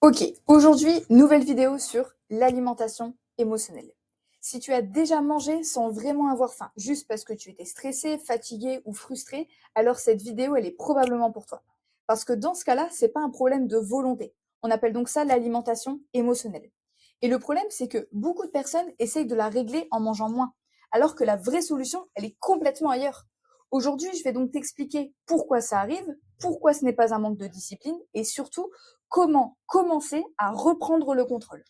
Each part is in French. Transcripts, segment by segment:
Ok, aujourd'hui, nouvelle vidéo sur l'alimentation émotionnelle. Si tu as déjà mangé sans vraiment avoir faim, juste parce que tu étais stressé, fatigué ou frustré, alors cette vidéo, elle est probablement pour toi. Parce que dans ce cas-là, c'est pas un problème de volonté. On appelle donc ça l'alimentation émotionnelle. Et le problème, c'est que beaucoup de personnes essayent de la régler en mangeant moins, alors que la vraie solution, elle est complètement ailleurs. Aujourd'hui, je vais donc t'expliquer pourquoi ça arrive, pourquoi ce n'est pas un manque de discipline et surtout comment commencer à reprendre le contrôle.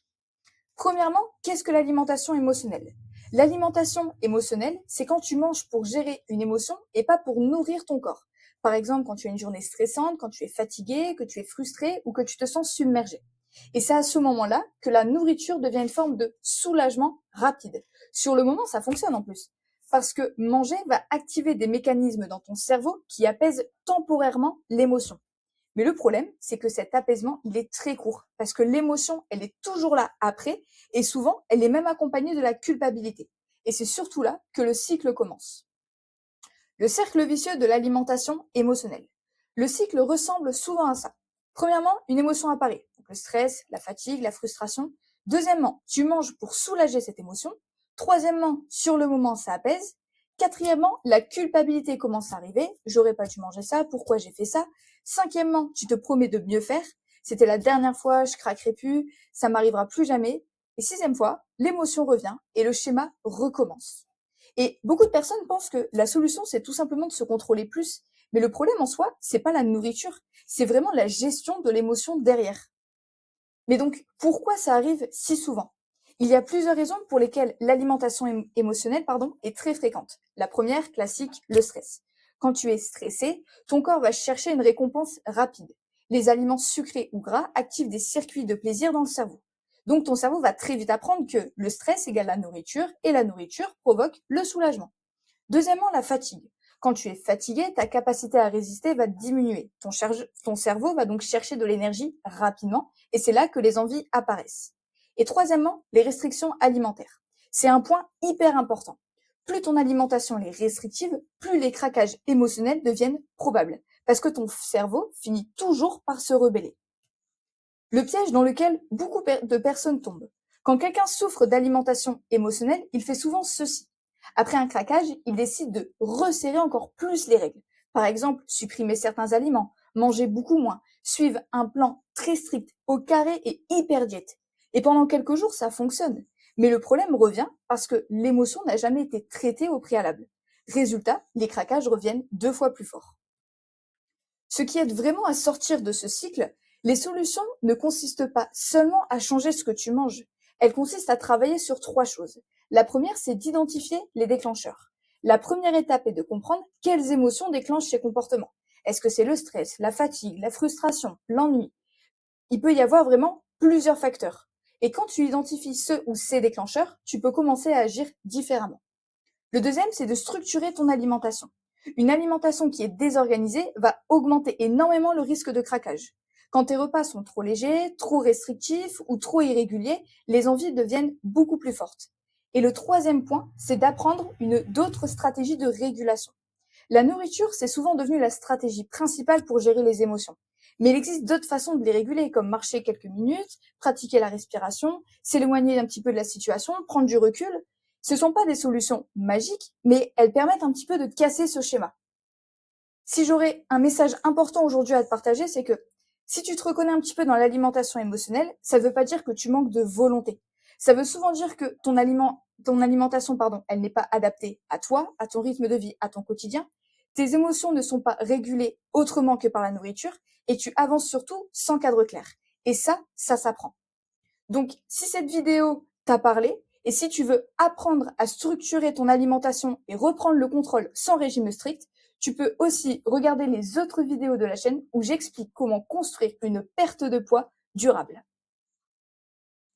Premièrement, qu'est-ce que l'alimentation émotionnelle? L'alimentation émotionnelle, c'est quand tu manges pour gérer une émotion et pas pour nourrir ton corps. Par exemple, quand tu as une journée stressante, quand tu es fatigué, que tu es frustré ou que tu te sens submergé. Et c'est à ce moment-là que la nourriture devient une forme de soulagement rapide. Sur le moment, ça fonctionne en plus. Parce que manger va activer des mécanismes dans ton cerveau qui apaisent temporairement l'émotion. Mais le problème, c'est que cet apaisement, il est très court, parce que l'émotion, elle est toujours là après, et souvent, elle est même accompagnée de la culpabilité. Et c'est surtout là que le cycle commence. Le cercle vicieux de l'alimentation émotionnelle. Le cycle ressemble souvent à ça. Premièrement, une émotion apparaît, donc le stress, la fatigue, la frustration. Deuxièmement, tu manges pour soulager cette émotion. Troisièmement, sur le moment, ça apaise. Quatrièmement, la culpabilité commence à arriver. J'aurais pas dû manger ça, pourquoi j'ai fait ça? Cinquièmement, tu te promets de mieux faire. C'était la dernière fois, je craquerai plus, ça m'arrivera plus jamais. Et sixième fois, l'émotion revient et le schéma recommence. Et beaucoup de personnes pensent que la solution, c'est tout simplement de se contrôler plus. Mais le problème en soi, c'est pas la nourriture, c'est vraiment la gestion de l'émotion derrière. Mais donc, pourquoi ça arrive si souvent? Il y a plusieurs raisons pour lesquelles l'alimentation émotionnelle, est très fréquente. La première, classique, le stress. Quand tu es stressé, ton corps va chercher une récompense rapide. Les aliments sucrés ou gras activent des circuits de plaisir dans le cerveau. Donc ton cerveau va très vite apprendre que le stress égale la nourriture et la nourriture provoque le soulagement. Deuxièmement, la fatigue. Quand tu es fatigué, ta capacité à résister va diminuer. Ton cerveau va donc chercher de l'énergie rapidement et c'est là que les envies apparaissent. Et troisièmement, les restrictions alimentaires. C'est un point hyper important. Plus ton alimentation est restrictive, plus les craquages émotionnels deviennent probables parce que ton cerveau finit toujours par se rebeller. Le piège dans lequel beaucoup de personnes tombent. Quand quelqu'un souffre d'alimentation émotionnelle, il fait souvent ceci. Après un craquage, il décide de resserrer encore plus les règles. Par exemple, supprimer certains aliments, manger beaucoup moins, suivre un plan très strict, au carré et hyper diète. Et pendant quelques jours, ça fonctionne. Mais le problème revient parce que l'émotion n'a jamais été traitée au préalable. Résultat, les craquages reviennent 2 fois plus forts. Ce qui aide vraiment à sortir de ce cycle, les solutions ne consistent pas seulement à changer ce que tu manges. Elles consistent à travailler sur 3 choses. La première, c'est d'identifier les déclencheurs. La première étape est de comprendre quelles émotions déclenchent ces comportements. Est-ce que c'est le stress, la fatigue, la frustration, l'ennui? Il peut y avoir vraiment plusieurs facteurs. Et quand tu identifies ceux ou ces déclencheurs, tu peux commencer à agir différemment. Le deuxième, c'est de structurer ton alimentation. Une alimentation qui est désorganisée va augmenter énormément le risque de craquage. Quand tes repas sont trop légers, trop restrictifs ou trop irréguliers, les envies deviennent beaucoup plus fortes. Et le troisième point, c'est d'apprendre d'autres stratégies de régulation. La nourriture, c'est souvent devenu la stratégie principale pour gérer les émotions. Mais il existe d'autres façons de les réguler, comme marcher quelques minutes, pratiquer la respiration, s'éloigner un petit peu de la situation, prendre du recul. Ce ne sont pas des solutions magiques, mais elles permettent un petit peu de casser ce schéma. Si j'aurais un message important aujourd'hui à te partager, c'est que si tu te reconnais un petit peu dans l'alimentation émotionnelle, ça ne veut pas dire que tu manques de volonté. Ça veut souvent dire que ton alimentation, elle n'est pas adaptée à toi, à ton rythme de vie, à ton quotidien. Tes émotions ne sont pas régulées autrement que par la nourriture et tu avances surtout sans cadre clair. Et ça s'apprend. Donc, si cette vidéo t'a parlé et si tu veux apprendre à structurer ton alimentation et reprendre le contrôle sans régime strict, tu peux aussi regarder les autres vidéos de la chaîne où j'explique comment construire une perte de poids durable.